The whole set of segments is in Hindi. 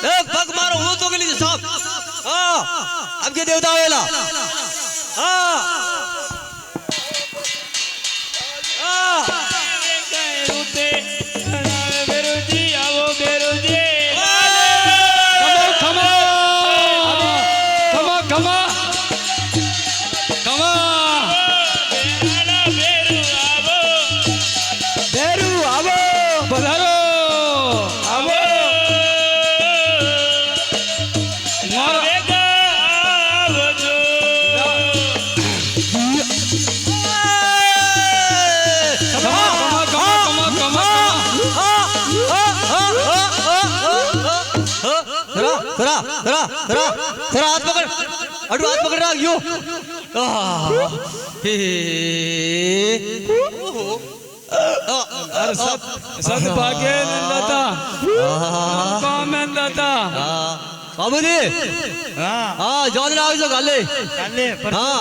ए पग मारो वो तो के लिए साहब हां अब के देवता वेला हां हां रुते बेरुजी आओ बेरुजी खमा खमा खमा खमा बेरू आओ पधारो आओ थरा हाथ पकड़ अडू हाथ पकड़ रहा यो अरे सद भाग्य नंदता काम नंदता बाबूजी हां हां जॉन राव जो गाले पर हां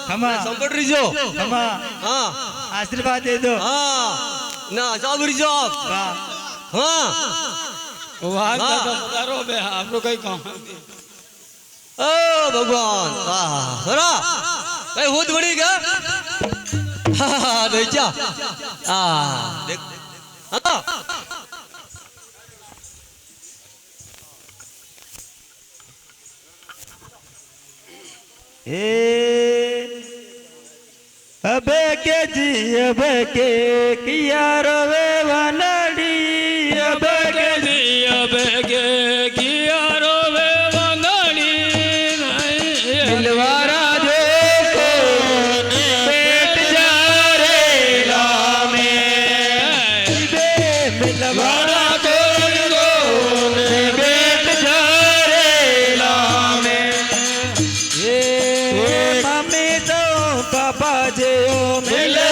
खमा संकट रिजो खमा हां आशीर्वाद दे दो हां ना सब रिजो हां वाह दादा पधारो बे आपरो कई काम ओ भगवान थरा कई होत बड़ी क्या देख जा देख हां अबे के जी अबे के किया रोवे वनड़ी अबे के जी अबे के किया रोवे वंगड़ी दिलवारा देखो पेट जा रे लामे मिलवारा देखो पेट जा रे लामे ये मम्मी तो पापा जे मिले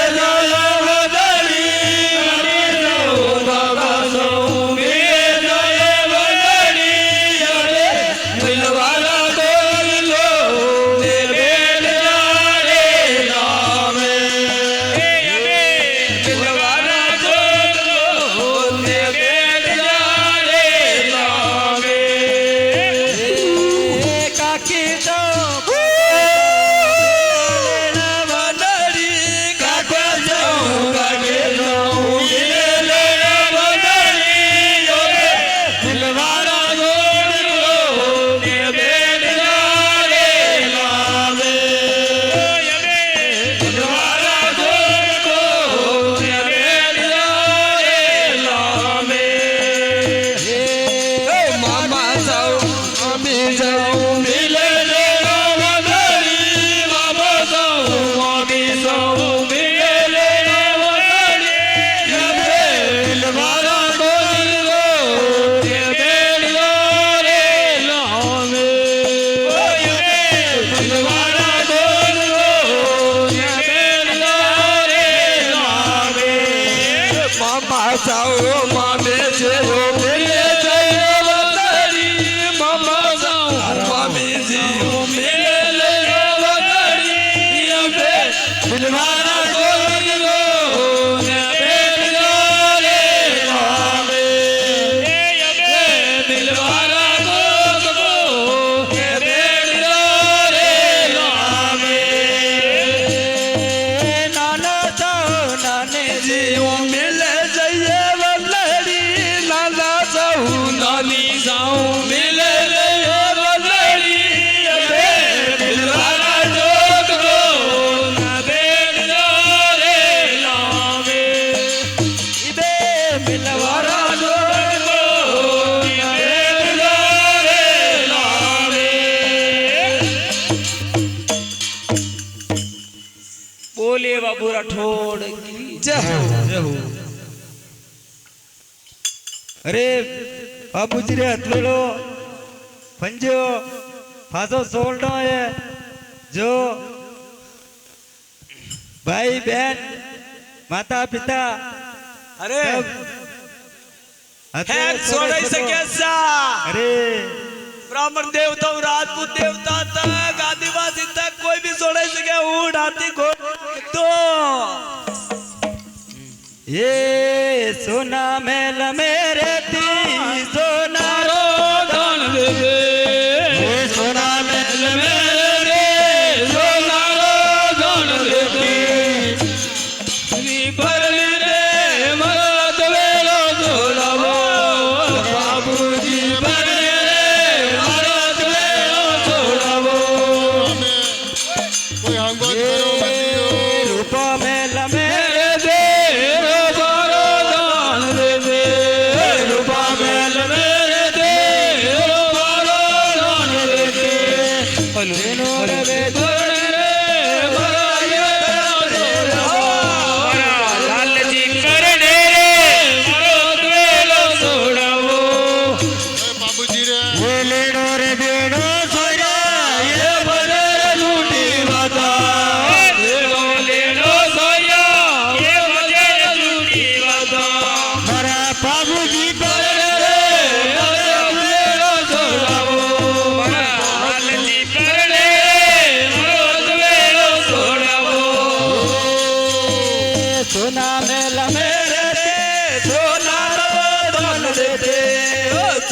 बोले बाबू राठौड़ की जय हो। अरे बाबू जी रे हथलो पंजो फासो सोलना है जो भाई बहन माता पिता अरे खैर छोड़ सके सा अरे ब्राह्मण देवता राजपूत देवता तक आदिवासी तक कोई भी छोड़ सके ऊंट हाथी घोड़ा तो ये सोना महल मेरे ती सोना रो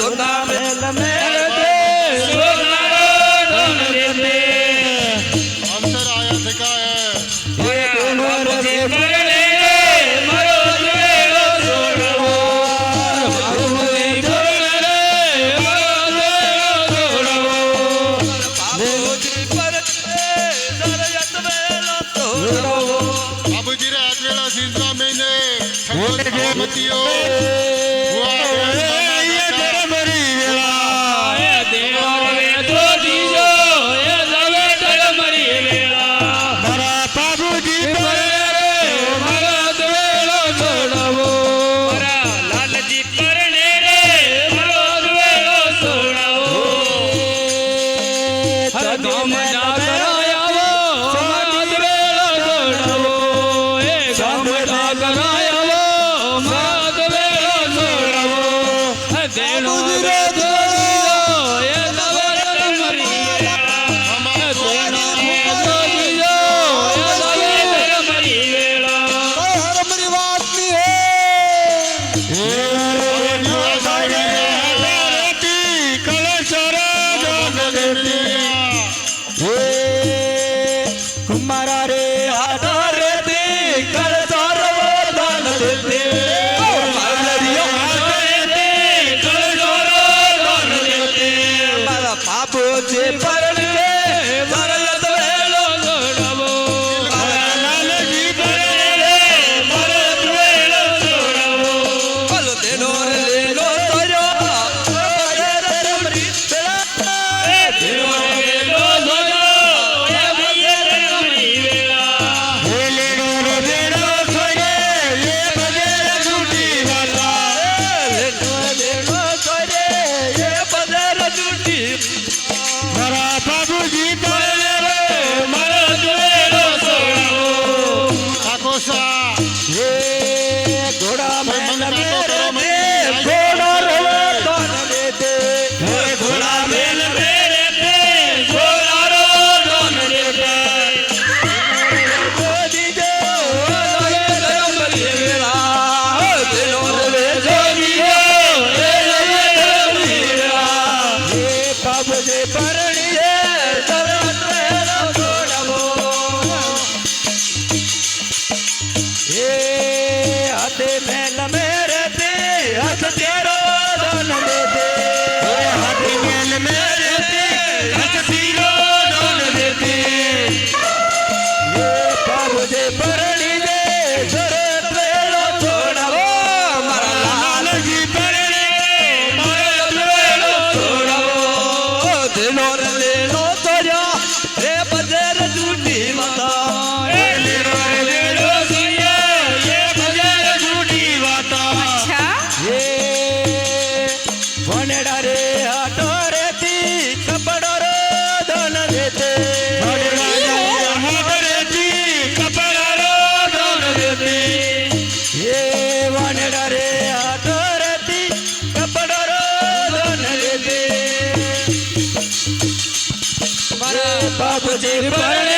સોના મેલ મેલ દે સોનારો ધન દે अवसर आया सिखा है બાપુજી પરણે મારો દુવેલો છોડવો બાપુજી પરણે મારો દુવેલો છોડવો બાપુજી પરણે સરયત વેલો છોડવો बाबूजी रे आज वेला सीजरा महीने संगत मतियो મારા રે આધાર દે કળ સારો દાન દે મારા બાપુ જે પરણે સરયત વેલો છોડવો મારા લાલજી પરણે મારો વેલો છોડવો બોલો તેનો રે લેલો તર્યો રમરી તેનો વેલો બાપુજી પરણે